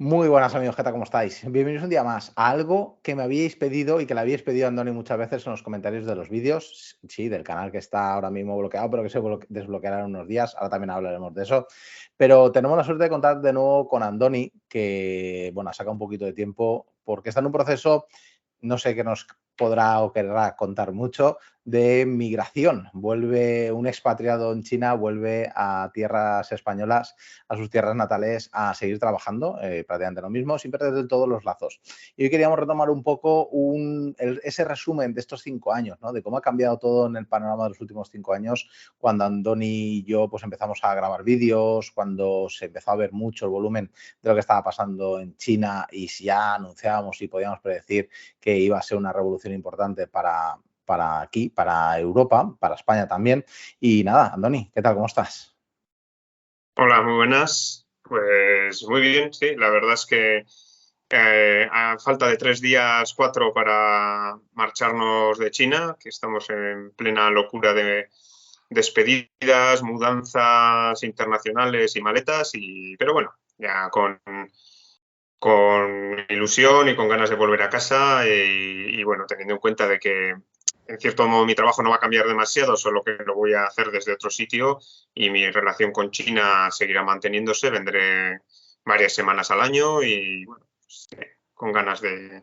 Muy buenas amigos, ¿qué tal? ¿Cómo estáis? Bienvenidos un día más a algo que me habíais pedido y que le habíais pedido a Andoni muchas veces en los comentarios de los vídeos, sí, del canal que está ahora mismo bloqueado, pero que se desbloqueará en unos días, ahora también hablaremos de eso. Pero tenemos la suerte de contar de nuevo con Andoni, que, bueno, saca un poquito de tiempo porque está en un proceso, no sé qué nos podrá o querrá contar mucho, de migración. Vuelve un expatriado en China, vuelve a tierras españolas, a sus tierras natales, a seguir trabajando, prácticamente lo mismo, sin perder del todo los lazos. Y hoy queríamos retomar un poco ese resumen de estos 5 años, ¿no? De cómo ha cambiado todo en el panorama de los últimos 5 años, cuando Andoni y yo pues, empezamos a grabar vídeos, cuando se empezó a ver mucho el volumen de lo que estaba pasando en China y si ya anunciábamos y podíamos predecir que iba a ser una revolución importante para aquí, para Europa, para España también. Y nada, Andoni, ¿qué tal? ¿Cómo estás? Hola, muy buenas. Pues muy bien, sí, la verdad es que a falta de 3 días, 4 para marcharnos de China, que estamos en plena locura de despedidas, mudanzas internacionales y maletas, pero bueno, ya con ilusión y con ganas de volver a casa y bueno, teniendo en cuenta de que en cierto modo mi trabajo no va a cambiar demasiado, solo que lo voy a hacer desde otro sitio y mi relación con China seguirá manteniéndose. Vendré varias semanas al año y bueno, pues, con ganas de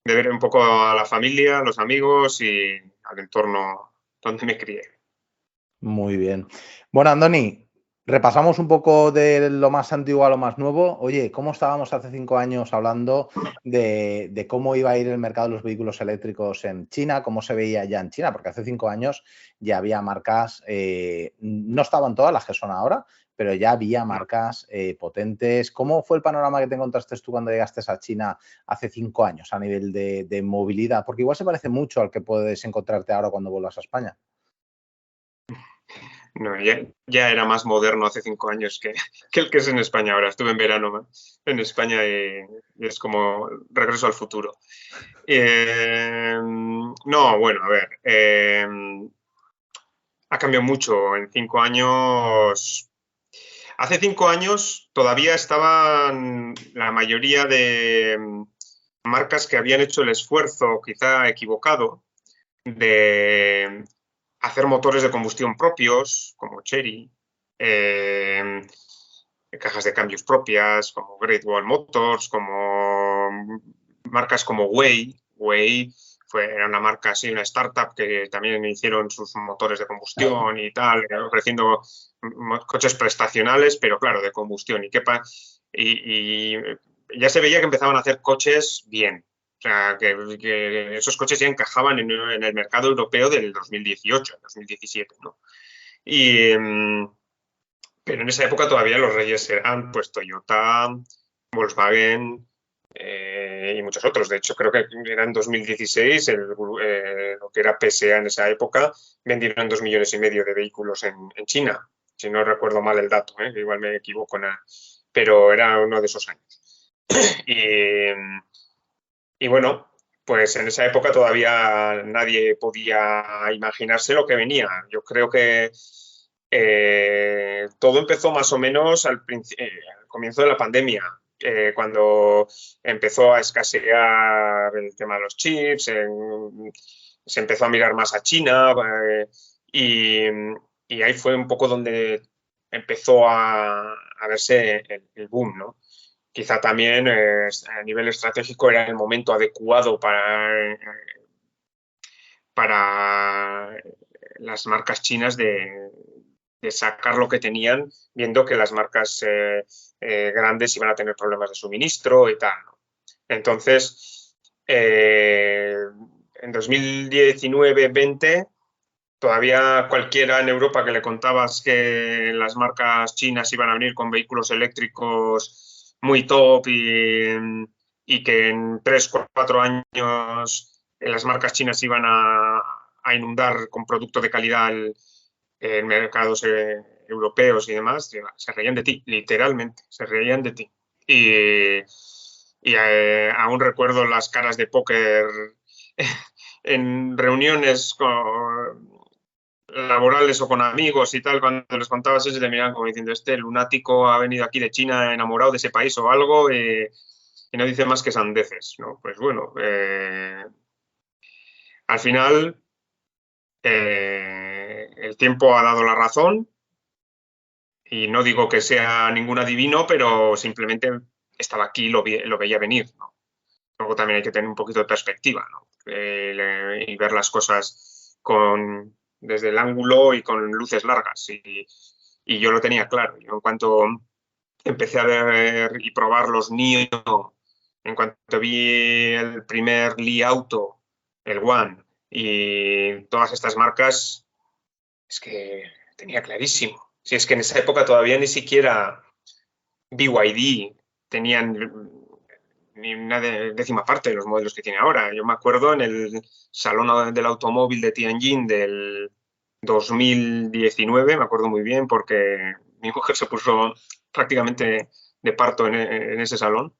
ver un poco a la familia, a los amigos y al entorno donde me crié. Muy bien. Bueno, Andoni, repasamos un poco de lo más antiguo a lo más nuevo. Oye, ¿cómo estábamos hace 5 años hablando de cómo iba a ir el mercado de los vehículos eléctricos en China? ¿Cómo se veía ya en China? Porque hace 5 años ya había marcas, no estaban todas las que son ahora, pero ya había marcas potentes. ¿Cómo fue el panorama que te encontraste tú cuando llegaste a China hace 5 años a nivel de movilidad? Porque igual se parece mucho al que puedes encontrarte ahora cuando vuelvas a España. No, ya era más moderno hace 5 años que el que es en España ahora. Estuve en verano en España y es como regreso al futuro. No, bueno, a ver. Ha cambiado mucho en 5 años. Hace 5 años todavía estaban la mayoría de marcas que habían hecho el esfuerzo, quizá equivocado, de hacer motores de combustión propios, como Chery, eh, cajas de cambios propias, como Great Wall Motors, como marcas como Way. Era una marca así, una startup que también hicieron sus motores de combustión y tal, ofreciendo coches prestacionales, pero claro, de combustión. Y ya se veía que empezaban a hacer coches bien. O sea, que esos coches ya encajaban en el mercado europeo del 2018, 2017, ¿no? Y, pero en esa época todavía los reyes eran pues Toyota, Volkswagen y muchos otros. De hecho, creo que era en 2016 lo que era PSA en esa época vendieron 2,5 millones de vehículos en China. Si no recuerdo mal el dato, que igual me equivoco, pero era uno de esos años. Y, y bueno, pues en esa época todavía nadie podía imaginarse lo que venía. Yo creo que todo empezó más o menos al comienzo de la pandemia, cuando empezó a escasear el tema de los chips, se empezó a mirar más a China y, y ahí fue un poco donde empezó a verse el boom, ¿no? Quizá también a nivel estratégico era el momento adecuado para las marcas chinas de sacar lo que tenían, viendo que las marcas grandes iban a tener problemas de suministro y tal, ¿no? Entonces, en 2019-20, todavía cualquiera en Europa que le contabas que las marcas chinas iban a venir con vehículos eléctricos muy top y que en 3 o 4 años las marcas chinas iban a inundar con producto de calidad en mercados europeos y demás, se reían de ti, literalmente, se reían de ti. Y aún recuerdo las caras de póker en reuniones laborales o con amigos y tal, cuando les contabas eso, te miraban como diciendo, este lunático ha venido aquí de China enamorado de ese país o algo y no dice más que sandeces, ¿no? Pues bueno, al final el tiempo ha dado la razón y no digo que sea ningún adivino, pero simplemente estaba aquí y lo veía venir, ¿no? Luego también hay que tener un poquito de perspectiva, ¿no? Y ver las cosas desde el ángulo y con luces largas. Y yo lo tenía claro. Yo en cuanto empecé a ver y probar los NIO, en cuanto vi el primer Li Auto, el One y todas estas marcas, es que tenía clarísimo. Si es que en esa época todavía ni siquiera BYD tenían ni una décima parte de los modelos que tiene ahora. Yo me acuerdo en el Salón del Automóvil de Tianjin del 2019, me acuerdo muy bien porque mi mujer se puso prácticamente de parto en ese salón.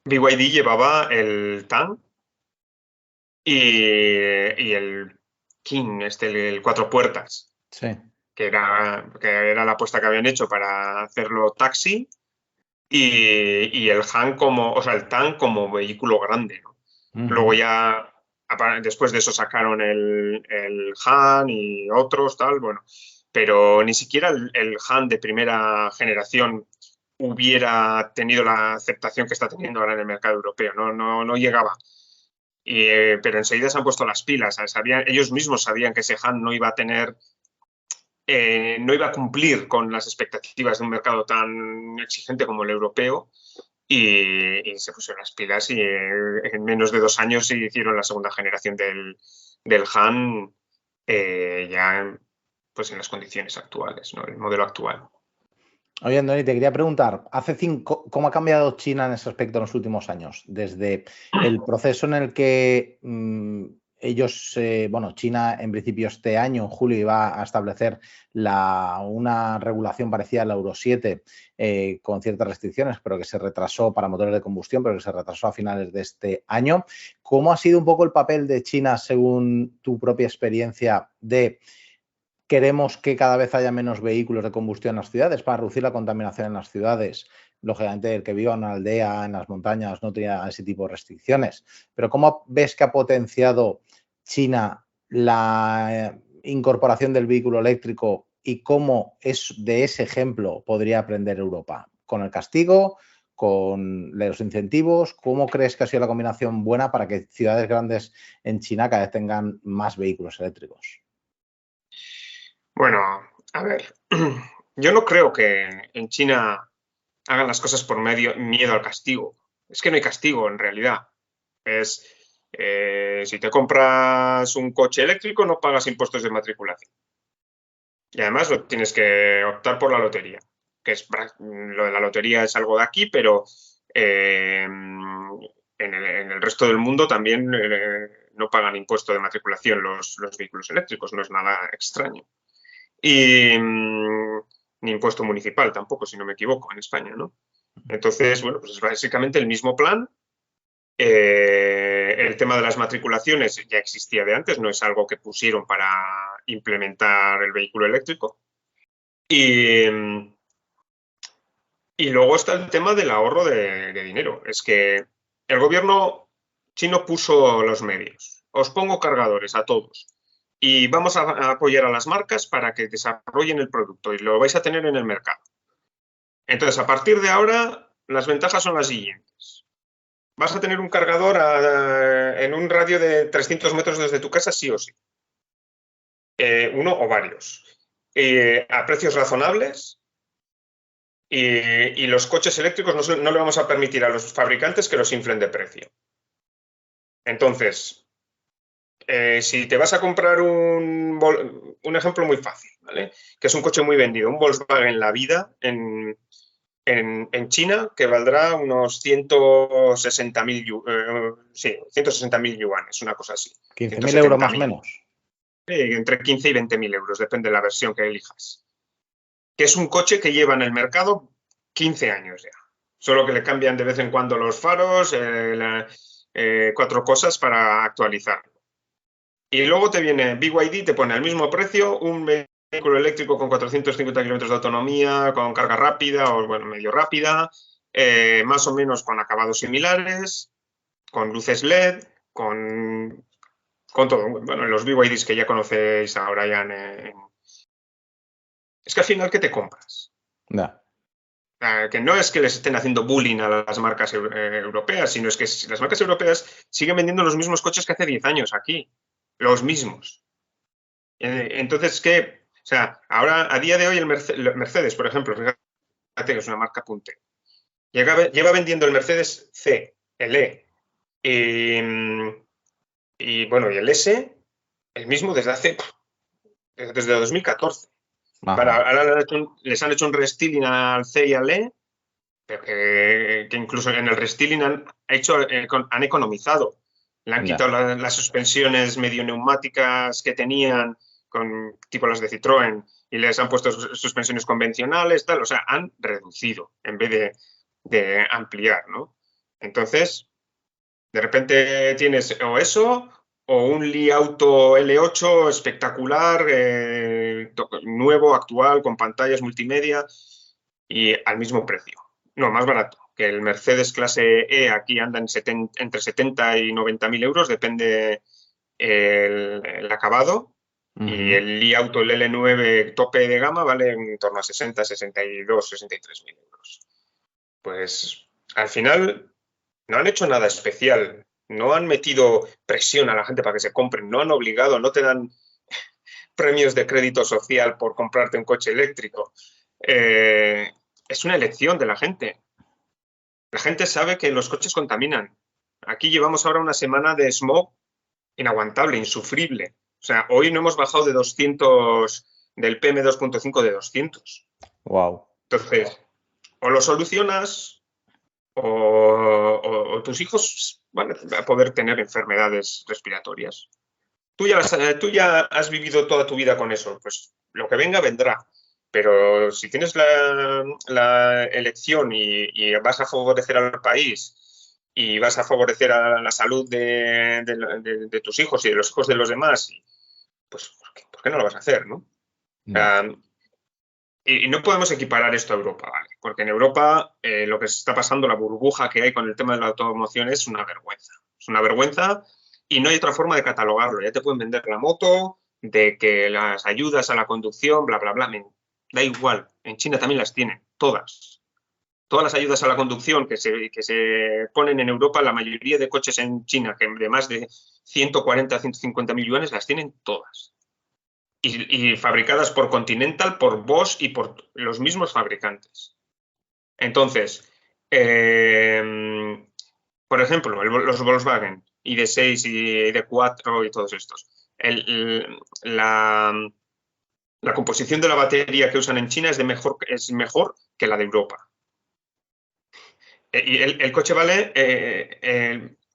BYD llevaba el Tang y el King, el cuatro puertas. Sí. Que era la apuesta que habían hecho para hacerlo taxi y el Han el Tang como vehículo grande, ¿no? Luego ya, después de eso sacaron el Han y otros, tal, bueno, pero ni siquiera el Han de primera generación hubiera tenido la aceptación que está teniendo ahora en el mercado europeo, no llegaba. Pero enseguida se han puesto las pilas, ellos mismos sabían que ese Han no iba a tener no iba a cumplir con las expectativas de un mercado tan exigente como el europeo y se pusieron las pilas y en menos de 2 años se hicieron la segunda generación del Han ya pues en las condiciones actuales, ¿no? El modelo actual. Oye, Andoni, te quería preguntar, ¿cómo ha cambiado China en ese aspecto en los últimos años? Desde el proceso en el que ellos, China en principio este año, en julio, iba a establecer una regulación parecida a la Euro 7 con ciertas restricciones, pero que se retrasó para motores de combustión, pero que se retrasó a finales de este año. ¿Cómo ha sido un poco el papel de China, según tu propia experiencia, de queremos que cada vez haya menos vehículos de combustión en las ciudades para reducir la contaminación en las ciudades? Lógicamente, el que viva en una aldea, en las montañas, no tenía ese tipo de restricciones. Pero ¿cómo ves que ha potenciado China la incorporación del vehículo eléctrico y cómo de ese ejemplo podría aprender Europa? ¿Con el castigo? ¿Con los incentivos? ¿Cómo crees que ha sido la combinación buena para que ciudades grandes en China cada vez tengan más vehículos eléctricos? Bueno, a ver, yo no creo que en China hagan las cosas por miedo al castigo. Es que no hay castigo en realidad. Si te compras un coche eléctrico no pagas impuestos de matriculación. Y además lo tienes que optar por la lotería, lo de la lotería es algo de aquí, pero en el resto del mundo también no pagan impuesto de matriculación los vehículos eléctricos, no es nada extraño. Y ni impuesto municipal tampoco, si no me equivoco, en España, ¿no? Entonces, bueno, pues es básicamente el mismo plan. El tema de las matriculaciones ya existía de antes, no es algo que pusieron para implementar el vehículo eléctrico. Y luego está el tema del ahorro de dinero. Es que el gobierno chino puso los medios. Os pongo cargadores a todos y vamos a apoyar a las marcas para que desarrollen el producto y lo vais a tener en el mercado. Entonces, a partir de ahora, las ventajas son las siguientes. Vas a tener un cargador en un radio de 300 metros desde tu casa, sí o sí. Uno o varios. A precios razonables. Y los coches eléctricos no le vamos a permitir a los fabricantes que los inflen de precio. Entonces, si te vas a comprar un ejemplo muy fácil, ¿vale? Que es un coche muy vendido, un Volkswagen La Vida en China, que valdrá unos 160.000 yuanes, una cosa así. 15.000 euros más o menos. Entre 15 y 20.000 euros, depende de la versión que elijas. Que es un coche que lleva en el mercado 15 años ya. Solo que le cambian de vez en cuando los faros, 4 cosas para actualizar. Y luego te viene BYD, te pone al mismo precio un vehículo eléctrico con 450 kilómetros de autonomía, con carga rápida o bueno, medio rápida, más o menos con acabados similares, con luces LED, con todo. Bueno, los BYDs que ya conocéis ahora ya Es que al final, ¿qué te compras? No. Que no es que les estén haciendo bullying a las marcas europeas, sino es que las marcas europeas siguen vendiendo los mismos coches que hace 10 años aquí. Los mismos. Entonces, ¿qué? O sea, ahora, a día de hoy, el Mercedes, por ejemplo, fíjate que es una marca puntera. Lleva vendiendo el Mercedes C, el E y bueno, y el S, el mismo desde 2014. Ahora les han hecho un restyling al C y al E, pero que incluso en el restyling han economizado. Le han quitado las suspensiones medio neumáticas que tenían, tipo las de Citroën, y les han puesto suspensiones convencionales, tal. O sea, han reducido en vez de ampliar, ¿no? Entonces, de repente tienes o eso o un Li Auto L8 espectacular, nuevo, actual, con pantallas multimedia y al mismo precio. No, más barato, que el Mercedes clase E aquí anda entre 70 y 90.000 euros, depende el acabado. Y el Li Auto, el L9 tope de gama, vale en torno a 60, 62, 63.000 euros. Pues al final no han hecho nada especial, no han metido presión a la gente para que se compren, no han obligado, no te dan premios de crédito social por comprarte un coche eléctrico. Es una elección de la gente. La gente sabe que los coches contaminan. Aquí llevamos ahora una semana de smog inaguantable, insufrible. O sea, hoy no hemos bajado de 200, del PM2.5 de 200. Wow. Entonces, o lo solucionas o tus hijos van a poder tener enfermedades respiratorias. Tú ya has vivido toda tu vida con eso, pues lo que venga vendrá. Pero si tienes la elección y vas a favorecer al país y vas a favorecer a la salud de tus hijos y de los hijos de los demás, pues ¿por qué no lo vas a hacer, no? No. Y no podemos equiparar esto a Europa, ¿vale? Porque en Europa lo que se está pasando, la burbuja que hay con el tema de la automoción es una vergüenza. Es una vergüenza y no hay otra forma de catalogarlo. Ya te pueden vender la moto, de que las ayudas a la conducción, bla, bla, bla. Da igual. En China también las tienen, todas. Todas las ayudas a la conducción que se ponen en Europa, la mayoría de coches en China, que de más de 140 a 150 mil yuanes, las tienen todas. Y fabricadas por Continental, por Bosch y por los mismos fabricantes. Entonces, por ejemplo, los Volkswagen, ID6 y ID4 y todos estos. La composición de la batería que usan en China es mejor que la de Europa. Y el coche vale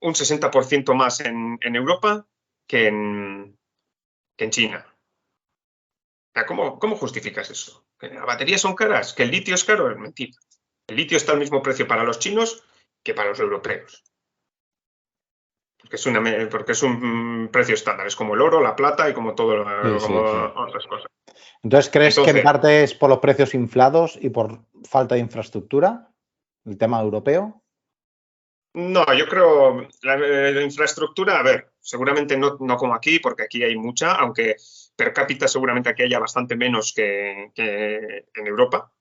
un 60% más en Europa que en China. ¿Cómo justificas eso? ¿Que las baterías son caras? ¿Que el litio es caro? Es mentira. El litio está al mismo precio para los chinos que para los europeos. Porque es un precio estándar. Es como el oro, la plata y como todo, otras cosas. Entonces, ¿crees que en parte es por los precios inflados y por falta de infraestructura? ¿El tema europeo? No, yo creo la infraestructura, a ver, seguramente no como aquí, porque aquí hay mucha, aunque per cápita seguramente aquí haya bastante menos que en Europa.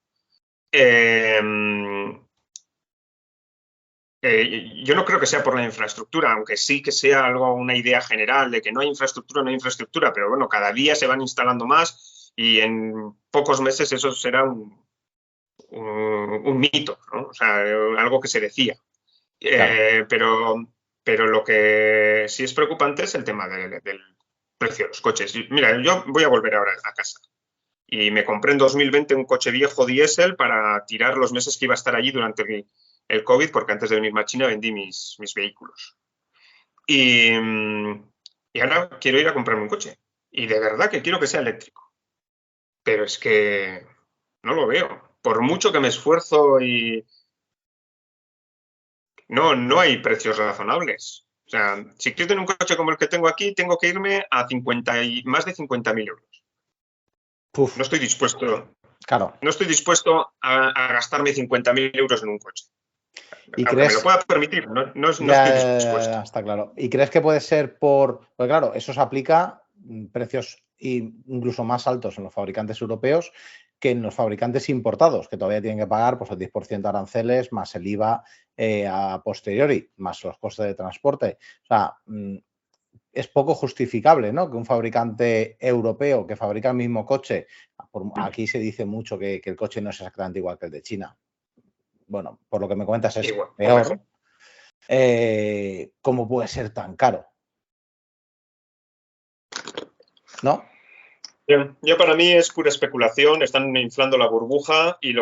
Yo no creo que sea por la infraestructura, aunque sí que sea una idea general de que no hay infraestructura, pero bueno, cada día se van instalando más y en pocos meses eso será un mito, ¿no? O sea, algo que se decía. Claro. Pero lo que sí es preocupante es el tema del precio de los coches. Mira, yo voy a volver ahora a casa y me compré en 2020 un coche viejo diésel para tirar los meses que iba a estar allí durante el COVID, porque antes de venirme a China vendí mis vehículos. Y ahora quiero ir a comprarme un coche. Y de verdad que quiero que sea eléctrico. Pero es que no lo veo. Por mucho que me esfuerzo y... No hay precios razonables. O sea, si quiero tener un coche como el que tengo aquí, tengo que irme a más de 50.000 euros. Puf, No estoy dispuesto, claro. no estoy dispuesto a gastarme 50.000 euros en un coche. ¿Y Aunque me lo crees? pueda permitir, no estoy Ya dispuesto. está claro. ¿Y crees que puede ser porque claro, eso se aplica precios incluso más altos en los fabricantes europeos que en los fabricantes importados, que todavía tienen que pagar pues, el 10% de aranceles más el IVA a posteriori, más los costes de transporte? O sea, es poco justificable, ¿no? Que un fabricante europeo que fabrica el mismo coche, aquí se dice mucho que el coche no es exactamente igual que el de China. Bueno, por lo que me cuentas es Igual, o peor. mejor. ¿Cómo puede ser tan caro? ¿No? Yo para mí es pura especulación, están inflando la burbuja y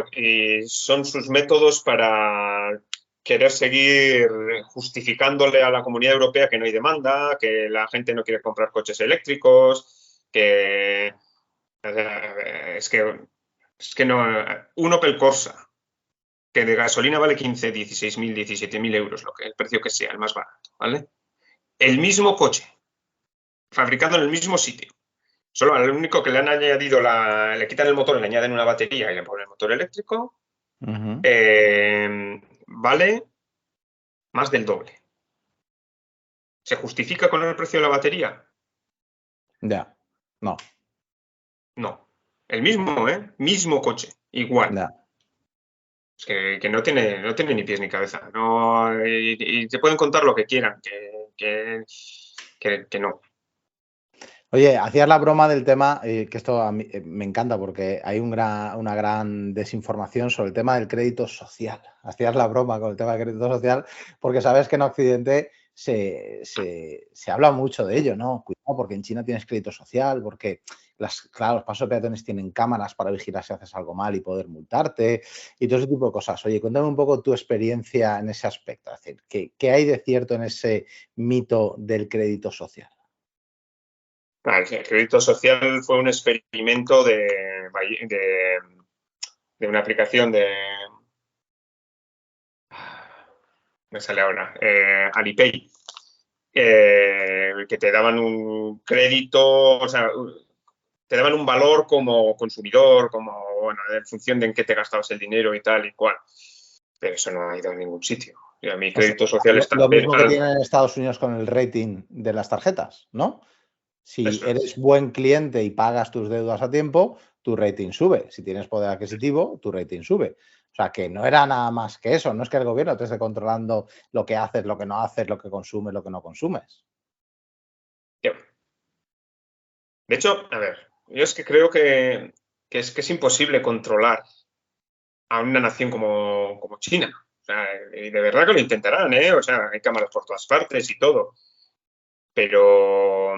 son sus métodos para querer seguir justificándole a la Comunidad Europea que no hay demanda, que la gente no quiere comprar coches eléctricos, que es que no, un Opel Corsa que de gasolina vale 15, 16.000, 17.000 euros, el precio que sea, el más barato, ¿vale? El mismo coche, fabricado en el mismo sitio. Solo al único que le han añadido, le quitan el motor, le añaden una batería y le ponen el motor eléctrico, vale más del doble. ¿Se justifica con el precio de la batería? Ya, no, No. El mismo, mismo coche, igual. ya. Es que no tiene ni pies ni cabeza. No, y te pueden contar lo que quieran, que no. Oye, hacías la broma del tema, que esto a mí, me encanta porque hay una gran desinformación sobre el tema del crédito social. Hacías la broma con el tema del crédito social porque sabes que en Occidente se habla mucho de ello, ¿no? Cuidado, porque en China tienes crédito social, porque claro, los pasos de peatones tienen cámaras para vigilar si haces algo mal y poder multarte y todo ese tipo de cosas. Oye, cuéntame un poco tu experiencia en ese aspecto. Es decir, ¿qué hay de cierto en ese mito del crédito social? El crédito social fue un experimento de una aplicación me sale ahora, Alipay, que te daban un crédito, o sea, te daban un valor como consumidor, bueno, en función de en qué te gastabas el dinero y tal y cual. Pero eso no ha ido a ningún sitio. Y a mi O sea, crédito social está lo mismo que tienen en Estados Unidos con el rating de las tarjetas, ¿no? Si eso eres es. buen cliente y pagas tus deudas a tiempo, tu rating sube. Si tienes poder adquisitivo, tu rating sube. O sea, que no era nada más que eso. No es que el gobierno te esté controlando lo que haces, lo que no haces, lo que consumes, lo que no consumes. De hecho, a ver, yo es que creo que es imposible controlar a una nación como China. O sea, y de verdad que lo intentarán, ¿eh? O sea, hay cámaras por todas partes y todo. Pero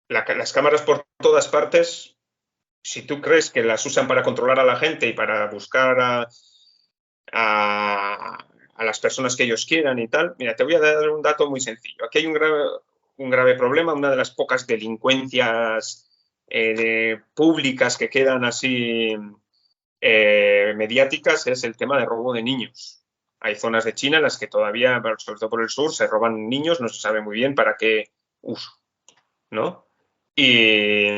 las cámaras por todas partes, si tú crees que las usan para controlar a la gente y para buscar a las personas que ellos quieran y tal, mira, te voy a dar un dato muy sencillo. Aquí hay un grave problema, una de las pocas delincuencias públicas que quedan así mediáticas es el tema de robo de niños. Hay zonas de China en las que todavía, sobre todo por el sur, se roban niños, no se sabe muy bien para qué uso, ¿no? Y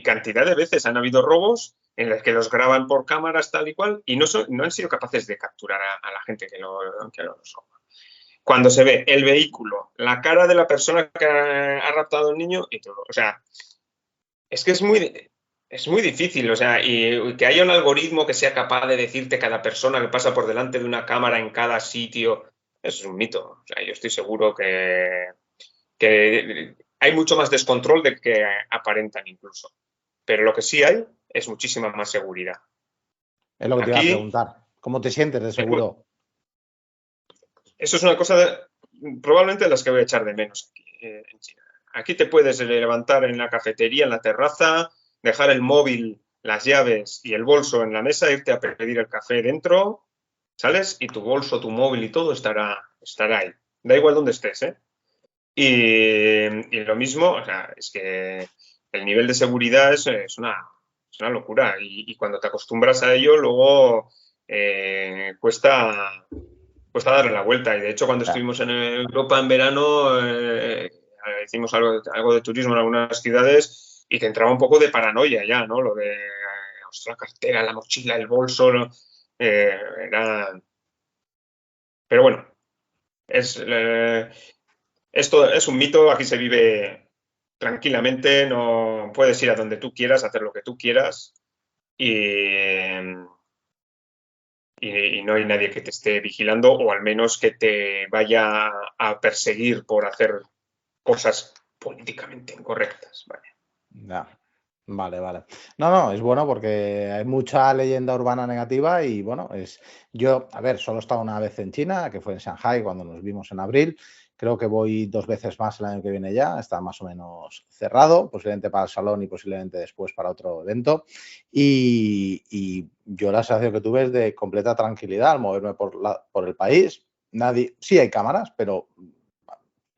cantidad de veces han habido robos en los que los graban por cámaras tal y cual y no han sido capaces de capturar a la gente que los roba. Cuando se ve el vehículo, la cara de la persona que ha raptado al niño y todo. O sea, es que es muy difícil, o sea, y que haya un algoritmo que sea capaz de decirte cada persona que pasa por delante de una cámara en cada sitio, eso es un mito. O sea, yo estoy seguro que hay mucho más descontrol del que aparentan incluso. Pero lo que sí hay es muchísima más seguridad. Es lo que te iba a Aquí, preguntar. ¿Cómo te sientes de seguro? eso es una cosa probablemente de las que voy a echar de menos aquí, en China. Aquí te puedes levantar en la cafetería, en la terraza, dejar el móvil, las llaves y el bolso en la mesa, irte a pedir el café dentro, ¿sales? Y tu bolso, tu móvil y todo estará ahí. Da igual dónde estés, ¿eh? Y lo mismo, o sea, es que el nivel de seguridad es una locura y cuando te acostumbras a ello, luego cuesta cuesta darle la vuelta. Y de hecho, cuando estuvimos en Europa en verano, hicimos algo de turismo en algunas ciudades y te entraba un poco de paranoia ya, ¿no? Lo de la cartera, la mochila, el bolso, ¿no? Era... Pero bueno, esto es un mito, aquí se vive tranquilamente, no puedes ir a donde tú quieras, hacer lo que tú quieras y no hay nadie que te esté vigilando o al menos que te vaya a perseguir por hacer cosas políticamente incorrectas. Vale. Ya. Vale, vale. No, es bueno porque hay mucha leyenda urbana negativa y bueno, yo, a ver, solo he estado una vez en China, que fue en Shanghai cuando nos vimos en abril. Creo que voy 2 veces más el año que viene ya, está más o menos cerrado, posiblemente para el salón y posiblemente después para otro evento. Y yo la sensación que tuve es de completa tranquilidad al moverme por el país. Sí hay cámaras, pero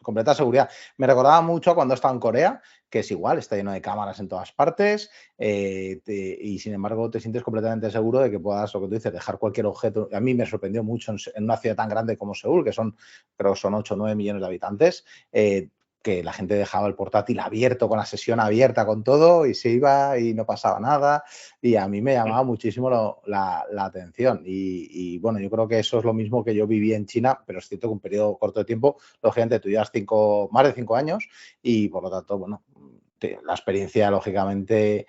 completa seguridad. Me recordaba mucho cuando estaba en Corea, que es igual, está lleno de cámaras en todas partes y sin embargo te sientes completamente seguro de que puedas, lo que tú dices, dejar cualquier objeto. A mí me sorprendió mucho en una ciudad tan grande como Seúl, que creo que son 8 o 9 millones de habitantes, que la gente dejaba el portátil abierto, con la sesión abierta, con todo, y se iba y no pasaba nada. Y a mí me llamaba muchísimo la atención. Y bueno, yo creo que eso es lo mismo que yo viví en China, pero es cierto que un periodo corto de tiempo, lógicamente tú llevas más de 5 años y por lo tanto, bueno, la experiencia lógicamente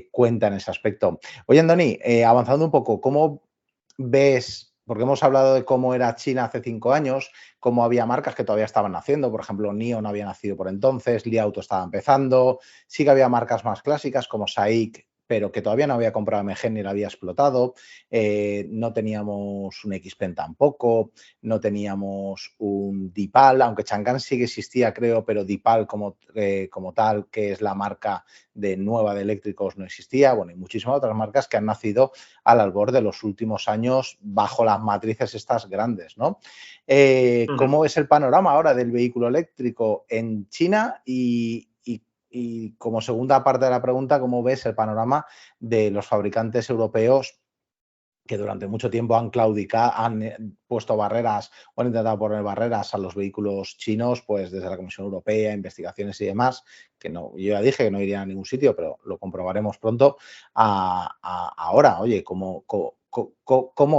cuenta en ese aspecto. Oye, Andoni, avanzando un poco, ¿cómo ves? Porque hemos hablado de cómo era China hace 5 años, cómo había marcas que todavía estaban naciendo, por ejemplo, NIO no había nacido por entonces, Li Auto estaba empezando, sí que había marcas más clásicas como SAIC, pero que todavía no había comprado MG ni la había explotado, no teníamos un XPeng tampoco, no teníamos un Dipal, aunque Chang'an sí que existía, creo, pero Dipal como tal, que es la marca nueva de eléctricos, no existía. Bueno, y muchísimas otras marcas que han nacido al albor de los últimos años bajo las matrices estas grandes, ¿no? ¿Cómo es el panorama ahora del vehículo eléctrico en China? Y como segunda parte de la pregunta, ¿cómo ves el panorama de los fabricantes europeos que durante mucho tiempo han claudicado, han puesto barreras o han intentado poner barreras a los vehículos chinos, pues desde la Comisión Europea, investigaciones y demás, que no, yo ya dije que no irían a ningún sitio, pero lo comprobaremos pronto. Ahora, oye, ¿cómo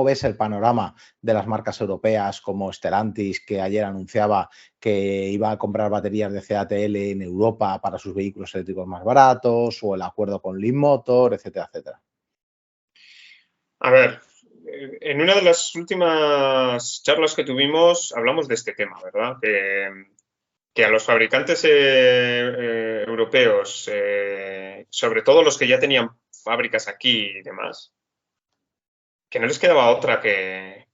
ves el panorama de las marcas europeas como Stellantis, que ayer anunciaba que iba a comprar baterías de CATL en Europa para sus vehículos eléctricos más baratos, o el acuerdo con Leapmotor, etcétera, etcétera? A ver, en una de las últimas charlas que tuvimos hablamos de este tema, ¿verdad? Que a los fabricantes europeos, sobre todo los que ya tenían fábricas aquí y demás, que no les quedaba otra que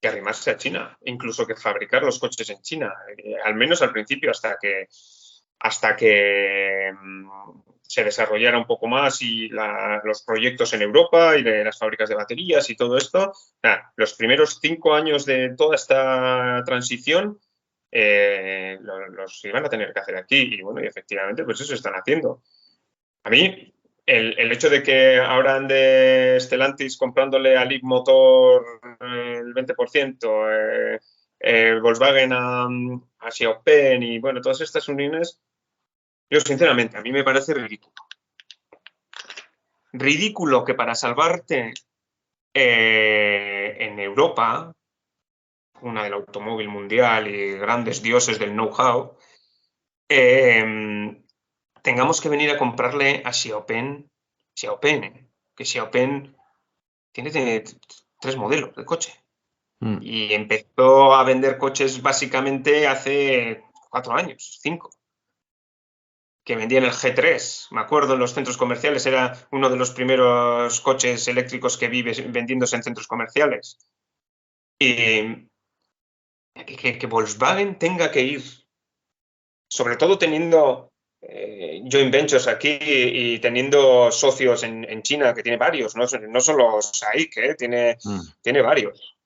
arrimarse a China, incluso que fabricar los coches en China, al menos al principio, hasta que se desarrollara un poco más y los proyectos en Europa y de las fábricas de baterías y todo esto. Los primeros 5 años de toda esta transición los iban a tener que hacer aquí y bueno, y efectivamente pues eso están haciendo. A mí el hecho de que ahora ande Stellantis comprándole a Leapmotor el 20%, Volkswagen a Xiaopeng y bueno, todas estas uniones, yo sinceramente, a mí me parece ridículo. Ridículo que para salvarte en Europa, una del automóvil mundial y grandes dioses del know-how, tengamos que venir a comprarle a Xiaopeng, que Xiaopeng tiene 3 modelos de coche. Y empezó a vender coches básicamente hace 4 años, 5. Que vendían el G3, me acuerdo, en los centros comerciales, era uno de los primeros coches eléctricos que vi vendiéndose en centros comerciales. Y que Volkswagen tenga que ir, sobre todo teniendo joint ventures aquí y teniendo socios en China, que tiene varios, no solo SAIC, tiene varios.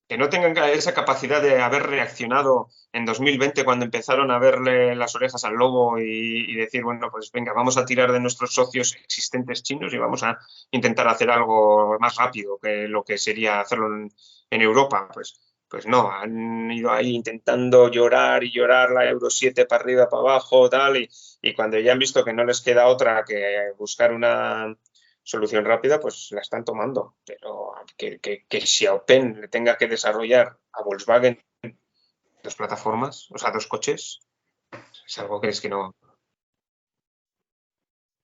que no tengan esa capacidad de haber reaccionado en 2020 cuando empezaron a verle las orejas al lobo y decir, bueno, pues venga, vamos a tirar de nuestros socios existentes chinos y vamos a intentar hacer algo más rápido que lo que sería hacerlo en Europa. Pues no, han ido ahí intentando llorar y llorar la Euro 7 para arriba, para abajo, tal, y cuando ya han visto que no les queda otra que buscar una solución rápida, pues la están tomando. Pero que Xiaopeng le tenga que desarrollar a Volkswagen dos plataformas, o sea, dos coches, es algo que es que no.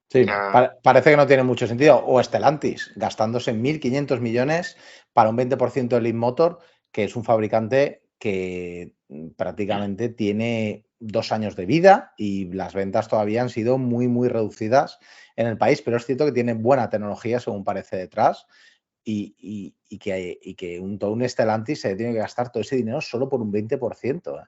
Sí, Ya, parece que no tiene mucho sentido. O Stellantis, gastándose 1.500 millones para un 20% de Leapmotor, que es un fabricante que prácticamente tiene 2 años de vida y las ventas todavía han sido muy, muy reducidas en el país. Pero es cierto que tiene buena tecnología, según parece detrás, y que todo un Stellantis se tiene que gastar todo ese dinero solo por un 20%.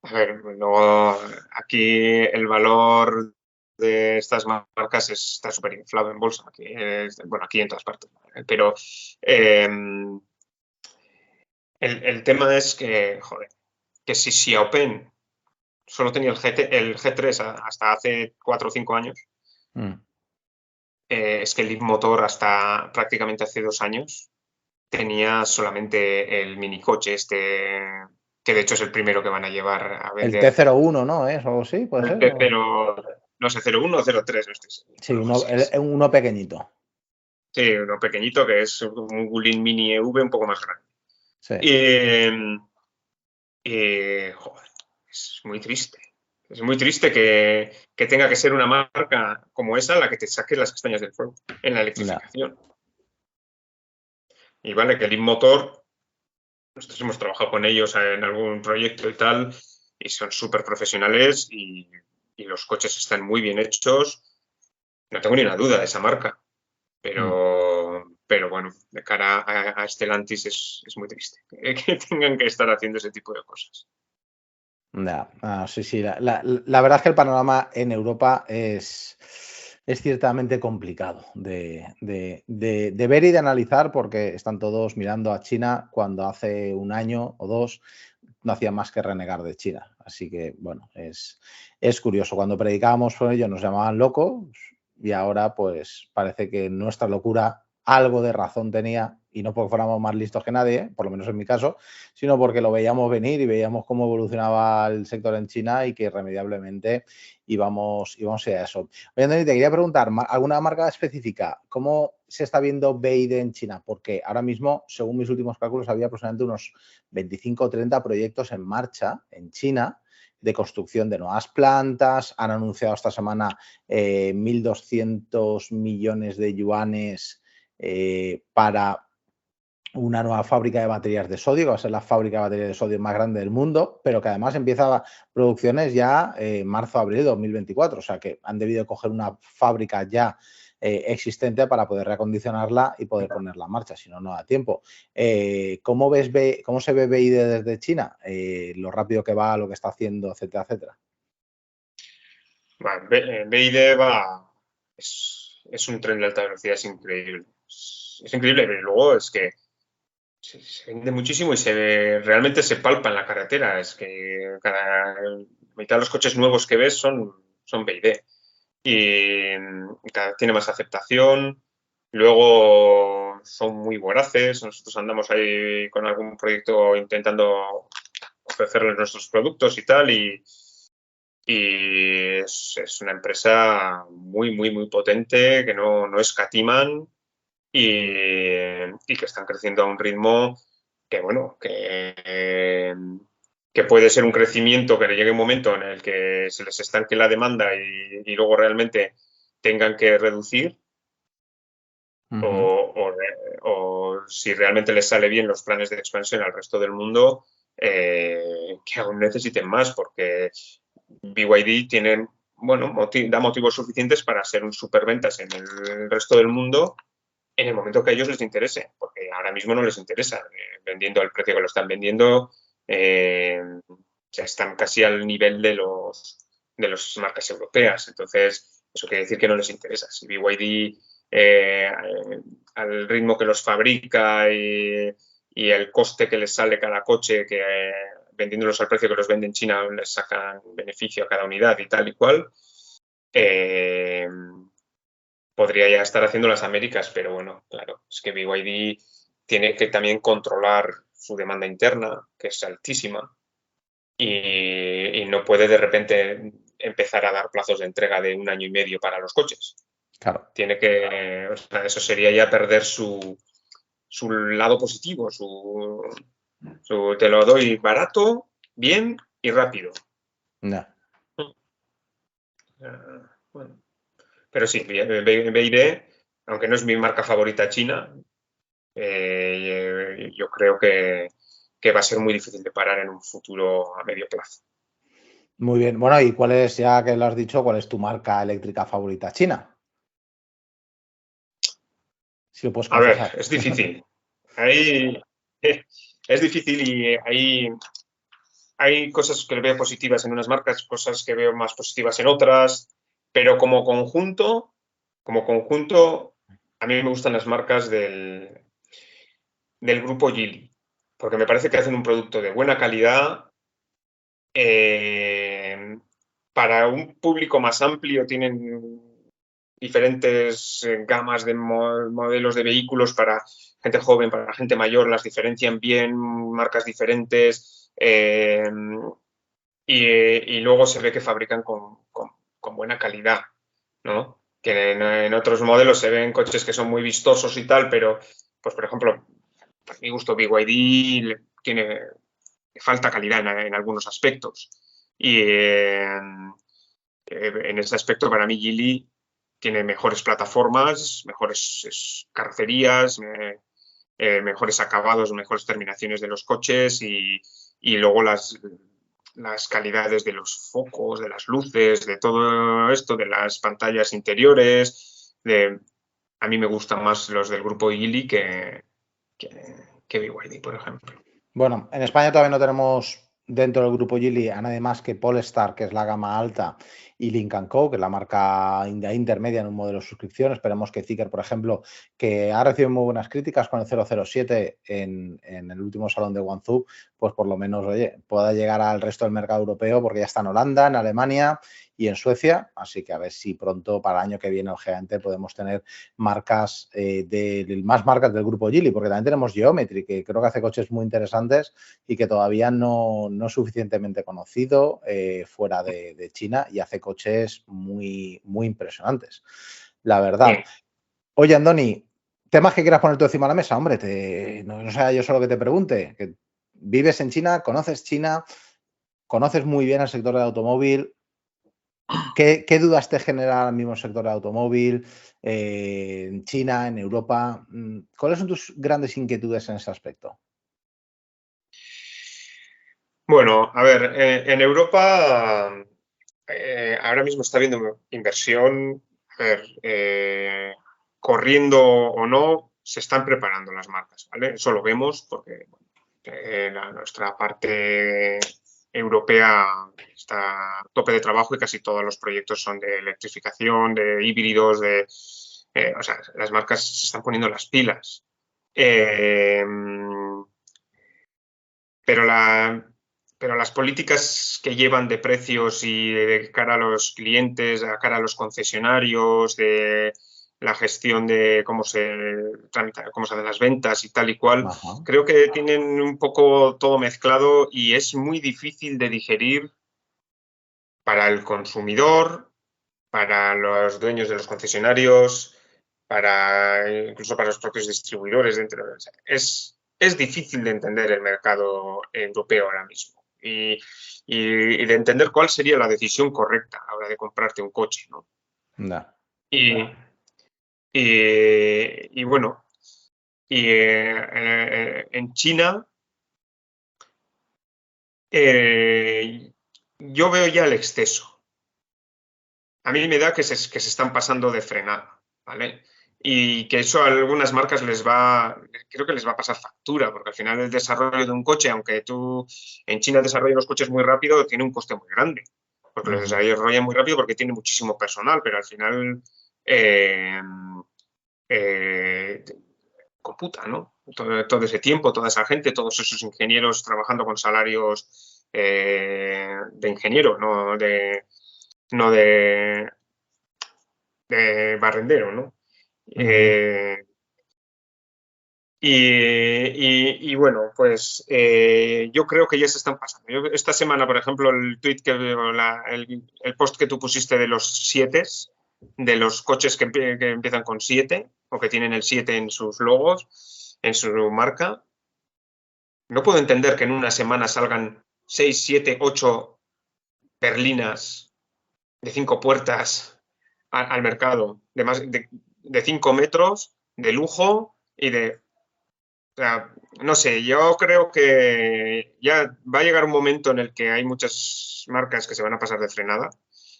a ver, luego aquí el valor de estas marcas está súper inflado en bolsa, aquí, bueno, aquí en todas partes, pero eh, el tema es que, joder, que si Xiaopeng solo tenía el G3 hasta hace 4 o 5 años, Mm. es que el Leapmotor hasta prácticamente hace 2 años tenía solamente el minicoche que de hecho es el primero que van a llevar a El vender. T01, ¿no? ¿Es algo así? ¿Puede ser? Pero no sé, 01 o 03, no estoy seguro, Sí, algo así es. uno pequeñito. Sí, uno pequeñito que es un Gullin Mini EV un poco más grande. Sí. Joder, es muy triste. Es muy triste que tenga que ser una marca como esa la que te saque las castañas del fuego en la No. electrificación. Y vale, que el Motor, nosotros hemos trabajado con ellos en algún proyecto y tal, y son súper profesionales y los coches están muy bien hechos. No tengo ni una duda de esa marca, Mm. pero bueno, de cara a Stellantis es muy triste que tengan que estar haciendo ese tipo de cosas. Ya, sí, sí. La verdad es que el panorama en Europa es ciertamente complicado de ver y de analizar porque están todos mirando a China cuando hace un año o dos no hacían más que renegar de China. Así que, bueno, es curioso. Cuando predicábamos por ello nos llamaban locos y ahora pues parece que nuestra locura algo de razón tenía y no porque fuéramos más listos que nadie, por lo menos en mi caso, sino porque lo veíamos venir y veíamos cómo evolucionaba el sector en China y que irremediablemente íbamos a eso. Oye, Antonio, te quería preguntar, ¿alguna marca específica? ¿Cómo se está viendo BYD en China? Porque ahora mismo, según mis últimos cálculos, había aproximadamente unos 25 o 30 proyectos en marcha en China de construcción de nuevas plantas. Han anunciado esta semana 1.200 millones de yuanes para una nueva fábrica de baterías de sodio, que va a ser la fábrica de baterías de sodio más grande del mundo, pero que además empieza producciones ya marzo-abril de 2024. O sea que han debido coger una fábrica ya existente para poder reacondicionarla y poder ponerla en marcha, si no, no da tiempo. ¿Cómo se ve BYD desde China? Lo rápido que va, lo que está haciendo, etcétera, etcétera. Bueno, BYD es un tren de alta velocidad, es increíble. Es increíble, pero luego es que se vende muchísimo y realmente se palpa en la carretera. Es que cada mitad de los coches nuevos que ves son BYD. Y cada tiene más aceptación. Luego son muy voraces. Nosotros andamos ahí con algún proyecto intentando ofrecerles nuestros productos y tal. Y es una empresa muy, muy, muy potente, que no escatiman y que están creciendo a un ritmo que, bueno, que puede ser un crecimiento que le llegue un momento en el que se les estanque la demanda y luego realmente tengan que reducir Uh -huh. o si realmente les sale bien los planes de expansión al resto del mundo, que aún necesiten más, porque BYD tiene, bueno, da motivos suficientes para ser un superventas en el resto del mundo en el momento que a ellos les interese, porque ahora mismo no les interesa. Vendiendo al precio que lo están vendiendo, ya están casi al nivel de las marcas europeas. Entonces, eso quiere decir que no les interesa. Si BYD al ritmo que los fabrica y el coste que les sale cada coche, que vendiéndolos al precio que los vende en China les sacan beneficio a cada unidad y tal y cual, podría ya estar haciendo las Américas, pero bueno, claro, es que BYD tiene que también controlar su demanda interna, que es altísima, y no puede de repente empezar a dar plazos de entrega de 1 año y medio para los coches. Claro. Tiene que, o sea, eso sería ya perder su lado positivo, te lo doy barato, bien y rápido. No. Bueno. Pero sí, BYD, aunque no es mi marca favorita china, yo creo que va a ser muy difícil de parar en un futuro a medio plazo. Muy bien. Bueno, ¿y cuál es, ya que lo has dicho, cuál es tu marca eléctrica favorita china? Si lo puedes A ver, confesar. es difícil. Es difícil y hay cosas que veo positivas en unas marcas, cosas que veo más positivas en otras, pero como conjunto, a mí me gustan las marcas del grupo Geely, porque me parece que hacen un producto de buena calidad. Para un público más amplio tienen diferentes gamas de modelos de vehículos para gente joven, para gente mayor, las diferencian bien, marcas diferentes, y luego se ve que fabrican con buena calidad, ¿no? Que en otros modelos se ven coches que son muy vistosos y tal, pero, pues por ejemplo, a mi gusto BYD tiene falta calidad en algunos aspectos. Y en ese aspecto, para mí, Geely tiene mejores plataformas, mejores carrocerías, mejores acabados, mejores terminaciones de los coches y luego las calidades de los focos, de las luces, de todo esto, de las pantallas interiores. A mí me gustan más los del grupo Geely que BYD, por ejemplo. Bueno, en España todavía no tenemos dentro del grupo Geely a nadie más que Polestar, que es la gama alta, y Lynk & Co, que es la marca intermedia en un modelo de suscripción. Esperemos que Zeekr, por ejemplo, que ha recibido muy buenas críticas con el 007 en el último salón de Guangzhou, pues por lo menos, oye, pueda llegar al resto del mercado europeo, porque ya está en Holanda, en Alemania y en Suecia. Así que a ver si pronto, para el año que viene, lógicamente, podemos tener marcas más marcas del grupo Geely, porque también tenemos Geometry, que creo que hace coches muy interesantes y que todavía no es suficientemente conocido fuera de China, y hace coches muy, muy impresionantes, la verdad. Oye, Andoni, temas que quieras poner tú encima de la mesa, hombre, no sea yo solo que te pregunte, que vives en China, conoces muy bien el sector del automóvil. ¿Qué dudas te genera ahora mismo el sector del automóvil en China, en Europa? ¿Cuáles son tus grandes inquietudes en ese aspecto? Bueno, a ver, en Europa ahora mismo está habiendo inversión. A ver, corriendo o no, se están preparando las marcas, ¿vale? Eso lo vemos porque nuestra parte europea está a tope de trabajo y casi todos los proyectos son de electrificación, de híbridos, o sea, las marcas se están poniendo las pilas. Pero las políticas que llevan de precios y de cara a los clientes, de cara a los concesionarios, de la gestión de cómo se hacen las ventas y tal y cual, Ajá. creo que tienen un poco todo mezclado y es muy difícil de digerir para el consumidor, para los dueños de los concesionarios, incluso para los propios distribuidores. Es difícil de entender el mercado europeo ahora mismo y de entender cuál sería la decisión correcta a la hora de comprarte un coche, ¿no? No. Y bueno, en China yo veo ya el exceso. A mí me da que se están pasando de frenada, ¿vale? Y que eso a algunas marcas creo que les va a pasar factura, porque al final el desarrollo de un coche, aunque tú en China desarrollas los coches muy rápido, tiene un coste muy grande, porque los desarrollan muy rápido porque tiene muchísimo personal, pero al final computa, ¿no? Todo ese tiempo, toda esa gente, todos esos ingenieros trabajando con salarios de ingeniero, no de barrendero, ¿no? Y bueno, pues yo creo que ya se están pasando. Esta semana, por ejemplo, el tweet el post que tú pusiste de los 7, de los coches que empiezan con 7 o que tienen el 7 en sus logos, en su marca. No puedo entender que en una semana salgan 6, 7, 8 berlinas de 5 puertas al mercado, de 5 metros, de lujo y de... O sea, no sé, yo creo que ya va a llegar un momento en el que hay muchas marcas que se van a pasar de frenada,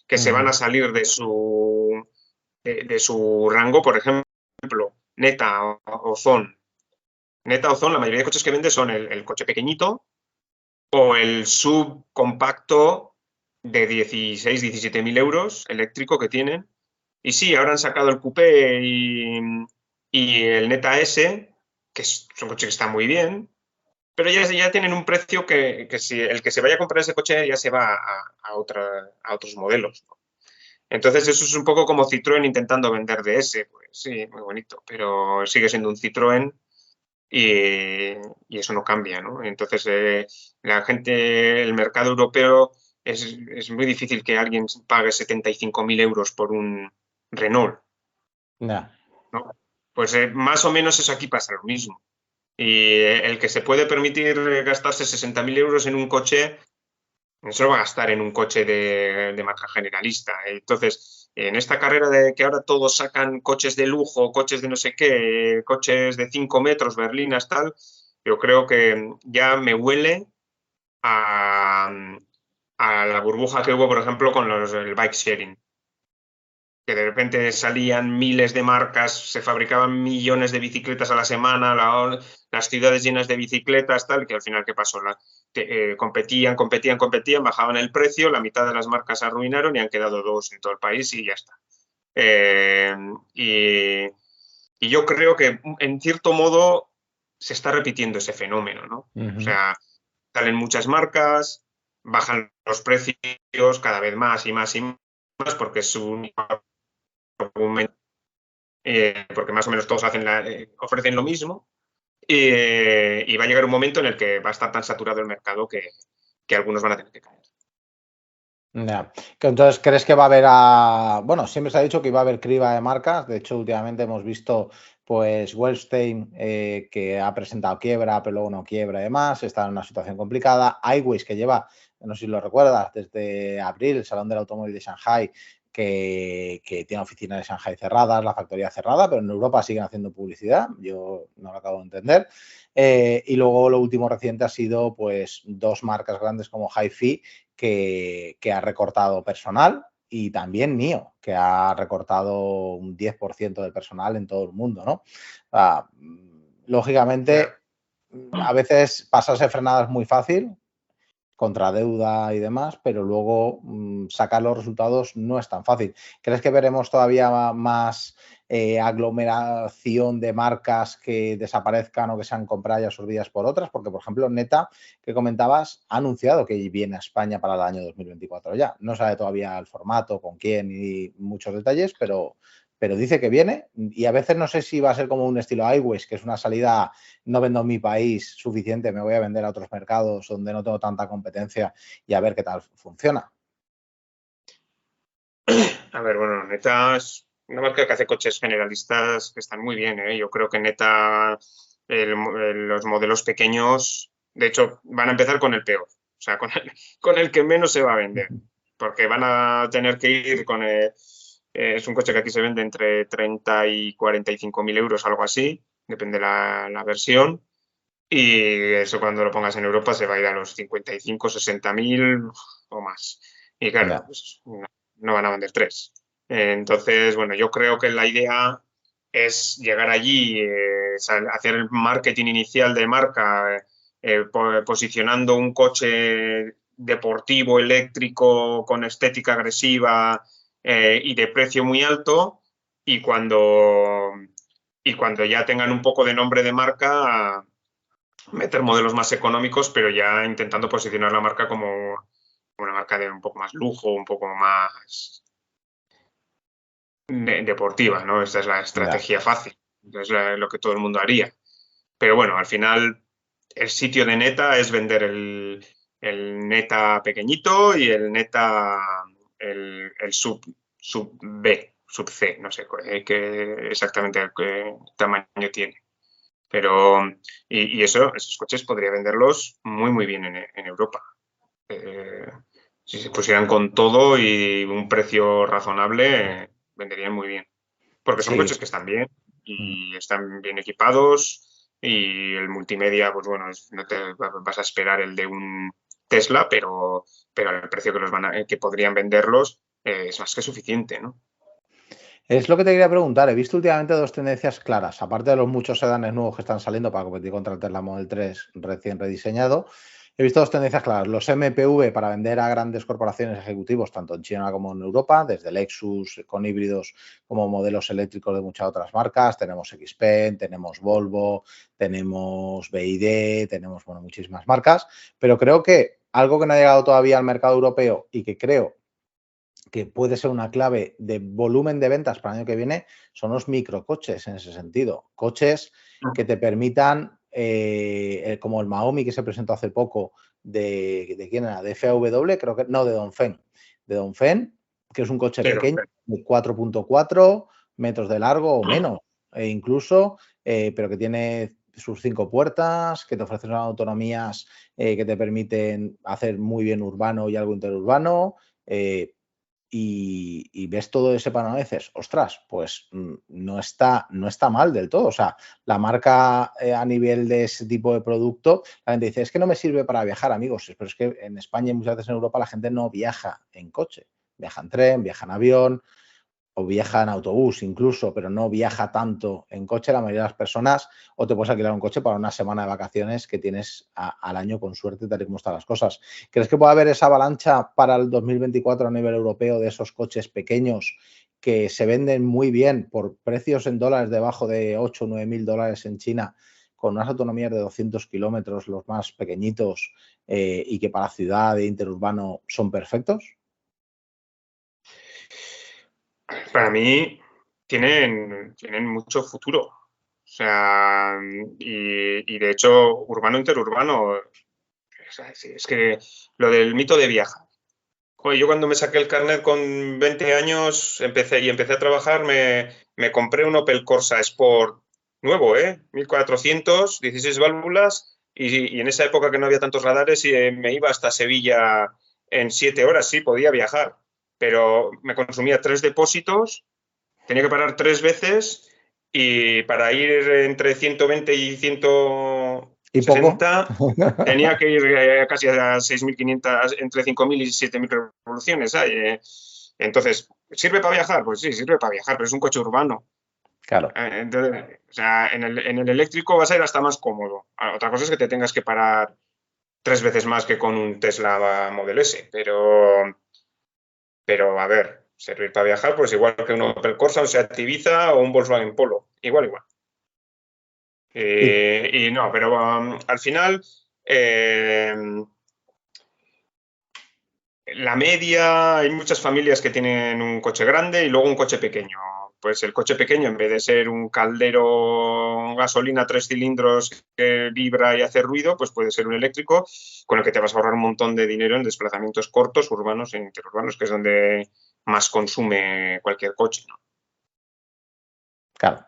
que se van a salir de su rango, por ejemplo, Neta o Zon. Neta o Zon, la mayoría de coches que vende son el coche pequeñito o el subcompacto de 16, 17 mil euros eléctrico que tienen. Y sí, ahora han sacado el coupé y el Neta S, que es un coche que está muy bien, pero ya tienen un precio que si el que se vaya a comprar ese coche ya se va a otros modelos, ¿no? Entonces eso es un poco como Citroën intentando vender DS, pues sí, muy bonito, pero sigue siendo un Citroën y eso no cambia, ¿no? Entonces la gente, el mercado europeo es muy difícil que alguien pague 75.000 euros por un Renault, ¿no? Pues más o menos eso aquí pasa lo mismo. Y el que se puede permitir gastarse 60.000 euros en un coche, eso lo va a gastar en un coche de marca generalista. Entonces, en esta carrera de que ahora todos sacan coches de lujo, coches de no sé qué, coches de 5 metros, berlinas, tal, yo creo que ya me huele a la burbuja que hubo, por ejemplo, con el bike sharing, que de repente salían miles de marcas, se fabricaban millones de bicicletas a la semana, las ciudades llenas de bicicletas, tal, que al final, ¿qué pasó? Competían, bajaban el precio, la mitad de las marcas se arruinaron y han quedado 2 en todo el país y ya está. Y yo creo que, en cierto modo, se está repitiendo ese fenómeno, ¿no? O sea, salen muchas marcas, bajan los precios cada vez más y más y más porque es un argumento, porque más o menos todos ofrecen lo mismo, y va a llegar un momento en el que va a estar tan saturado el mercado que algunos van a tener que caer. Ya. Entonces, ¿crees que va a haber bueno, siempre se ha dicho que iba a haber criba de marcas? De hecho, últimamente hemos visto pues Wellstein que ha presentado quiebra, pero luego no quiebra y demás, está en una situación complicada. iWays, que lleva, no sé si lo recuerdas, desde abril, el Salón del Automóvil de Shanghai, que tiene oficinas de Shanghai cerradas, la factoría cerrada, pero en Europa siguen haciendo publicidad, yo no lo acabo de entender. Y luego lo último reciente ha sido pues 2 marcas grandes como HiFi que ha recortado personal, y también NIO, que ha recortado un 10% del personal en todo el mundo, ¿no? Lógicamente, a veces pasarse frenadas es muy fácil, contra deuda y demás, pero luego sacar los resultados no es tan fácil. ¿Crees que veremos todavía más aglomeración de marcas que desaparezcan o que sean compradas y absorbidas por otras? Porque, por ejemplo, Neta, que comentabas, ha anunciado que viene a España para el año 2024 ya. No sabe todavía el formato, con quién y muchos detalles, pero dice que viene, y a veces no sé si va a ser como un estilo iWays, que es una salida, no vendo en mi país suficiente, me voy a vender a otros mercados donde no tengo tanta competencia y a ver qué tal funciona. A ver, bueno, Neta es una marca que hace coches generalistas que están muy bien, ¿eh? Yo creo que Neta, los modelos pequeños, de hecho, van a empezar con el peor, o sea, con el que menos se va a vender, porque van a tener que ir es un coche que aquí se vende entre 30 y 45.000 euros, algo así, depende la versión. Y eso cuando lo pongas en Europa se va a ir a los 55, 60.000 o más. Y claro, pues, no van a vender 3. Entonces, bueno, yo creo que la idea es llegar allí, hacer el marketing inicial de marca, posicionando un coche deportivo, eléctrico, con estética agresiva y de precio muy alto. Y cuando y cuando ya tengan un poco de nombre de marca, meter modelos más económicos, pero ya intentando posicionar la marca como una marca de un poco más lujo, un poco más deportiva, ¿no? Esta es la Ya. estrategia fácil, es lo que todo el mundo haría. Pero bueno, al final el sitio de Neta es vender el Neta pequeñito y el Neta, el sub B, sub C, no sé qué exactamente qué tamaño tiene. Pero, y eso, esos coches podría venderlos muy, muy bien en Europa. Si se pusieran con todo y un precio razonable, venderían muy bien. Porque son Sí. coches que están bien y están bien equipados y el multimedia, pues bueno, no te vas a esperar el de un Tesla, pero al precio que que podrían venderlos es más que suficiente, ¿no? Es lo que te quería preguntar. He visto últimamente dos tendencias claras. Aparte de los muchos sedanes nuevos que están saliendo para competir contra el Tesla Model 3 recién rediseñado, he visto dos tendencias claras. Los MPV para vender a grandes corporaciones ejecutivos, tanto en China como en Europa, desde Lexus con híbridos como modelos eléctricos de muchas otras marcas. Tenemos XPeng, tenemos Volvo, tenemos BYD, tenemos bueno, muchísimas marcas. Pero creo que algo que no ha llegado todavía al mercado europeo y que creo que puede ser una clave de volumen de ventas para el año que viene, son los microcoches en ese sentido. Coches que te permitan, como el Maomi que se presentó hace poco, ¿de quién era? De FAW, creo que, no, de Dongfeng. De Dongfeng, que es un coche Pero, pequeño, de 4.4 metros de largo o menos, incluso, pero que tiene sus 5 puertas, que te ofrecen unas autonomías que te permiten hacer muy bien urbano y algo interurbano. Y ves todo ese panorama y dices, ostras, pues no está mal del todo. O sea, la marca a nivel de ese tipo de producto, la gente dice, es que no me sirve para viajar, amigos. Pero es que en España y muchas veces en Europa la gente no viaja en coche. Viaja en tren, viaja en avión o viaja en autobús incluso, pero no viaja tanto en coche la mayoría de las personas, o te puedes alquilar un coche para una semana de vacaciones que tienes al año con suerte, tal y como están las cosas. ¿Crees que puede haber esa avalancha para el 2024 a nivel europeo de esos coches pequeños que se venden muy bien por precios en dólares debajo de 8 o 9 mil dólares en China, con unas autonomías de 200 kilómetros, los más pequeñitos, y que para ciudad e interurbano son perfectos? para mí tienen mucho futuro. O sea, y de hecho, urbano interurbano, o sea, es que lo del mito de viajar. Joder, yo cuando me saqué el carnet con 20 años empecé a trabajar, me compré un Opel Corsa Sport nuevo, 1400, 16 válvulas, y en esa época que no había tantos radares me iba hasta Sevilla en 7 horas, sí, podía viajar, pero me consumía 3 depósitos, tenía que parar 3 veces y para ir entre 120 y ¿Y poco? 160 tenía que ir casi a 6.500, entre 5.000 y 7.000 revoluciones. Entonces, ¿sirve para viajar? Pues sí, sirve para viajar, pero es un coche urbano. Claro. Entonces, o sea, en el eléctrico vas a ir hasta más cómodo. Otra cosa es que te tengas que parar 3 veces más que con un Tesla Model S, pero a ver, servir para viajar, pues igual que un Opel Corsa, un Seat Ibiza o un Volkswagen Polo. Igual, igual. Y Y no, pero al final, la media, hay muchas familias que tienen un coche grande y luego un coche pequeño. Pues el coche pequeño, en vez de ser un caldero gasolina 3 cilindros que vibra y hace ruido, pues puede ser un eléctrico con el que te vas a ahorrar un montón de dinero en desplazamientos cortos, urbanos e interurbanos, que es donde más consume cualquier coche, ¿no? claro.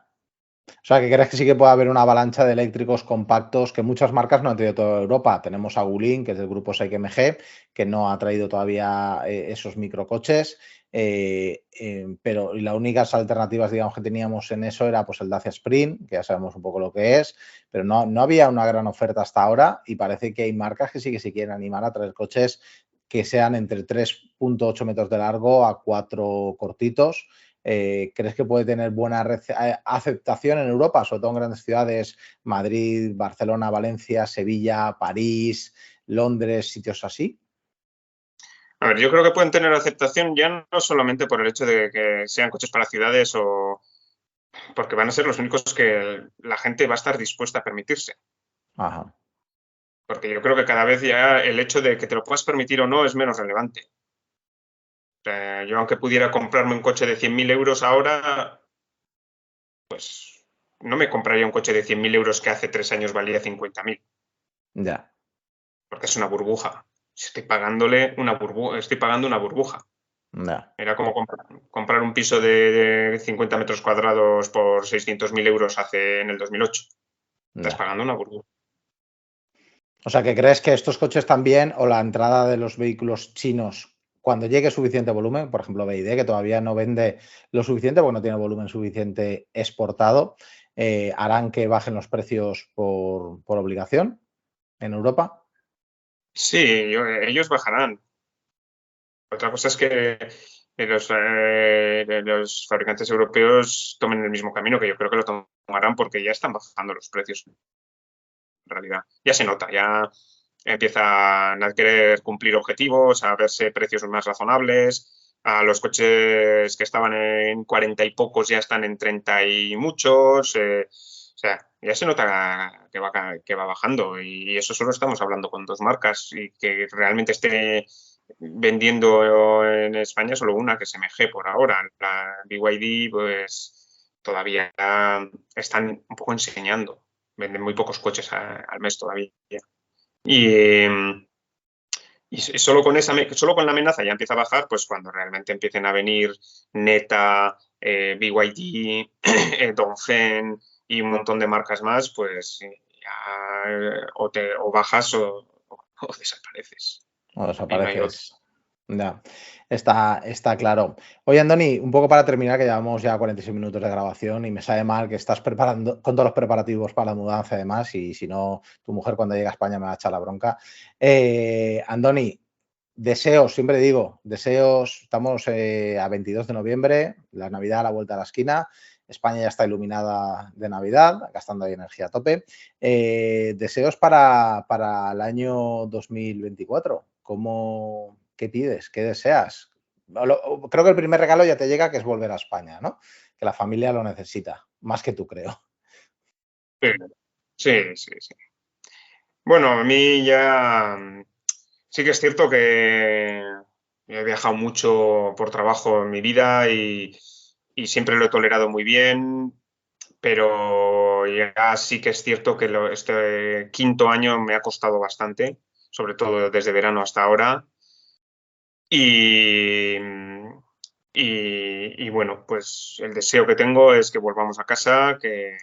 O sea, que crees que sí que puede haber una avalancha de eléctricos compactos que muchas marcas no han traído toda Europa. Tenemos a Gulin, que es del grupo SAIC MG, que no ha traído todavía esos microcoches. Pero las únicas alternativas, digamos, que teníamos en eso era pues el Dacia Sprint, que ya sabemos un poco lo que es, pero no había una gran oferta hasta ahora y parece que hay marcas que sí que se quieren animar a traer coches que sean entre 3.8 metros de largo a 4 cortitos. ¿Crees que puede tener buena aceptación en Europa, sobre todo en grandes ciudades, Madrid, Barcelona, Valencia, Sevilla, París, Londres, sitios así? A ver, yo creo que pueden tener aceptación ya no solamente por el hecho de que sean coches para ciudades porque van a ser los únicos que la gente va a estar dispuesta a permitirse. Ajá. Porque yo creo que cada vez ya el hecho de que te lo puedas permitir o no es menos relevante. O sea, yo aunque pudiera comprarme un coche de 100.000 euros ahora, pues no me compraría un coche de 100.000 euros que hace 3 años valía 50.000, Ya. porque es una burbuja. Estoy pagándole una burbuja, estoy pagando una burbuja. Ya. Era como comprar un piso de 50 metros cuadrados por 600.000 euros en el 2008. Estás Ya. pagando una burbuja. O sea, ¿que crees que estos coches también o la entrada de los vehículos chinos, cuando llegue suficiente volumen, por ejemplo, BYD, que todavía no vende lo suficiente porque no tiene volumen suficiente exportado, harán que bajen los precios por obligación en Europa? Sí, ellos bajarán. Otra cosa es que los fabricantes europeos tomen el mismo camino, que yo creo que lo tomarán porque ya están bajando los precios. En realidad, ya se nota, ya empiezan a querer cumplir objetivos, a verse precios más razonables. A los coches que estaban en 40 y pocos ya están en 30 y muchos. O sea, ya se nota que va bajando, y eso solo estamos hablando con 2 marcas, y que realmente esté vendiendo en España solo una, que es MG por ahora. La BYD pues todavía están un poco enseñando. Venden muy pocos coches al mes todavía. Y solo con la amenaza ya empieza a bajar, pues cuando realmente empiecen a venir Neta, BYD, Dongfeng y un montón de marcas más, pues ya o bajas o desapareces. O Y no hay otro. desapareces. Ya, está claro. Oye, Andoni, un poco para terminar, que llevamos ya 46 minutos de grabación y me sabe mal que estás preparando con todos los preparativos para la mudanza y demás, y si no, tu mujer cuando llegue a España me va a echar la bronca. Andoni, deseos, siempre digo, deseos, estamos a 22 de noviembre, la Navidad a la vuelta de la esquina, España ya está iluminada de Navidad, gastando ahí energía a tope. Deseos para el año 2024. ¿Qué pides? ¿Qué deseas? Creo que el primer regalo ya te llega, que es volver a España, ¿no? Que la familia lo necesita, más que tú, creo. Sí, sí, sí. Bueno, a mí ya sí que es cierto que he viajado mucho por trabajo en mi vida, y siempre lo he tolerado muy bien, pero ya sí que es cierto que este quinto año me ha costado bastante, sobre todo desde verano hasta ahora. Y, y bueno, pues el deseo que tengo es que volvamos a casa, que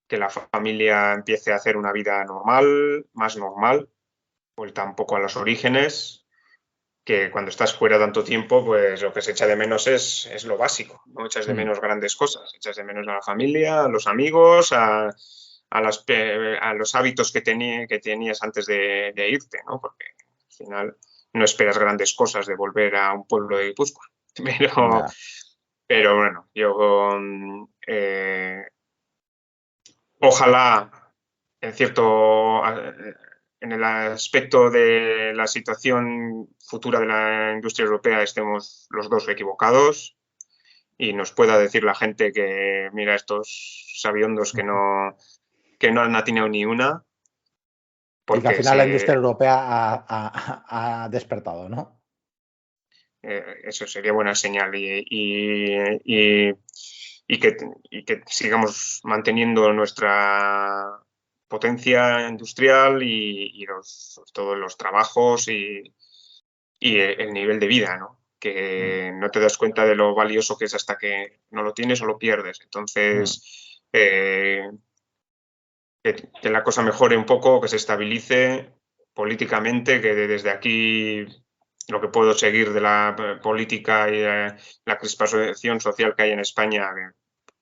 la familia empiece a hacer una vida normal, más normal, vuelta un poco a los orígenes, que cuando estás fuera tanto tiempo, pues lo que se echa de menos es lo básico, no echas de menos grandes cosas, echas de menos a la familia, a los amigos, a los hábitos que tenías antes de irte, ¿no? Porque al final no esperas grandes cosas de volver a un pueblo de Guipúzcoa. Ya. Pero bueno, yo ojalá en el aspecto de la situación futura de la industria europea estemos los dos equivocados, y nos pueda decir la gente que mira, estos sabiondos que no han atinado ni una, Y que al porque final la industria europea ha despertado, ¿no? eso sería buena señal, y que sigamos manteniendo nuestra potencia industrial, y sobre todo los trabajos y el nivel de vida, ¿no? Que no te das cuenta de lo valioso que es hasta que no lo tienes o lo pierdes. Entonces, que la cosa mejore un poco, que se estabilice políticamente, que desde aquí lo que puedo seguir de la política y la crispación social que hay en España,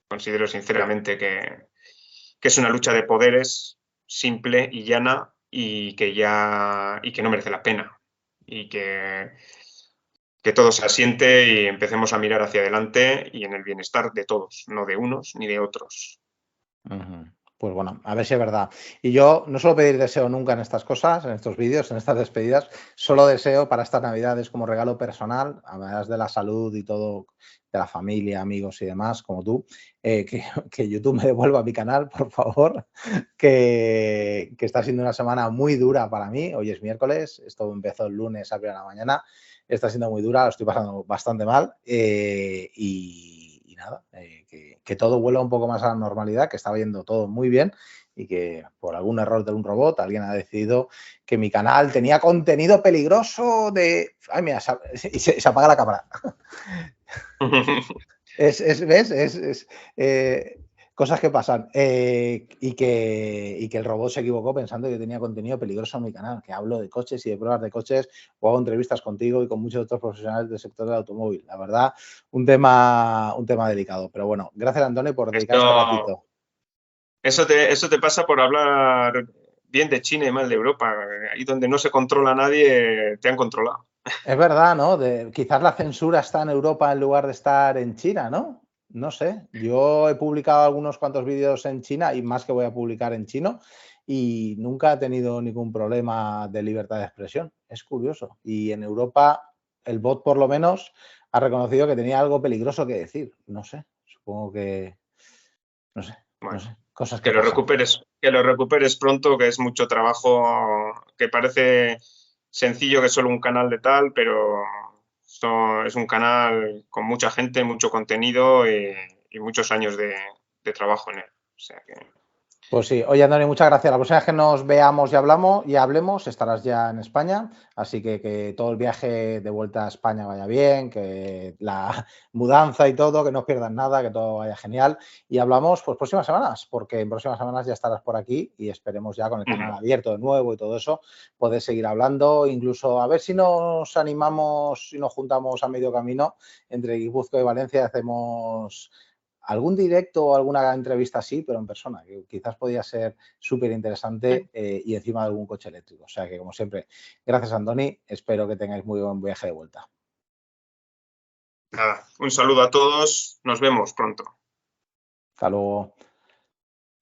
considero sinceramente que es una lucha de poderes simple y llana, y que no merece la pena, y que todo se asiente y empecemos a mirar hacia adelante y en el bienestar de todos, no de unos ni de otros. Pues bueno, a ver si es verdad. Y yo no suelo pedir deseo nunca en estas cosas, en estos vídeos, en estas despedidas. Solo deseo para estas Navidades como regalo personal, además de la salud y todo, de la familia, amigos y demás, como tú, que YouTube me devuelva mi canal, por favor, que está siendo una semana muy dura para mí. Hoy es miércoles, esto empezó el lunes a primera mañana. Está siendo muy dura, lo estoy pasando bastante mal y nada, que todo vuelva un poco más a la normalidad, que estaba yendo todo muy bien y que por algún error de un robot alguien ha decidido que mi canal tenía contenido peligroso de... Ay, mira, y se apaga la cámara. ¿Ves? Cosas que pasan. Y que el robot se equivocó pensando que tenía contenido peligroso en mi canal, que hablo de coches y de pruebas de coches o hago entrevistas contigo y con muchos otros profesionales del sector del automóvil. La verdad, un tema delicado. Pero bueno, gracias, Antonio, por dedicar este ratito. Eso te pasa por hablar bien de China y mal de Europa. Ahí donde no se controla a nadie, te han controlado. Es verdad, ¿no? Quizás la censura está en Europa en lugar de estar en China, ¿no? No sé. Yo he publicado algunos cuantos vídeos en China y más que voy a publicar en chino y nunca he tenido ningún problema de libertad de expresión. Es curioso. Y en Europa el bot por lo menos ha reconocido que tenía algo peligroso que decir. No sé. Supongo que... No sé. Bueno, No sé. Cosas que que lo pasan. recuperes pronto, que es mucho trabajo, que parece sencillo que es solo un canal de tal, pero esto es un canal con mucha gente, mucho contenido y muchos años de trabajo en él. O sea que... Pues sí, oye Andoni, muchas gracias. La próxima vez que nos veamos y hablemos, estarás ya en España, así que todo el viaje de vuelta a España vaya bien, que la mudanza y todo, que no pierdas nada, que todo vaya genial. Y hablamos pues próximas semanas, porque en próximas semanas ya estarás por aquí y esperemos ya con el canal abierto de nuevo y todo eso, poder seguir hablando, incluso a ver si nos animamos y nos juntamos a medio camino entre Guipúzcoa y Valencia y hacemos algún directo o alguna entrevista así, pero en persona, que quizás podría ser súper interesante y encima de algún coche eléctrico. O sea que, como siempre, gracias, Andoni. Espero que tengáis muy buen viaje de vuelta. Nada, un saludo a todos. Nos vemos pronto. Hasta luego.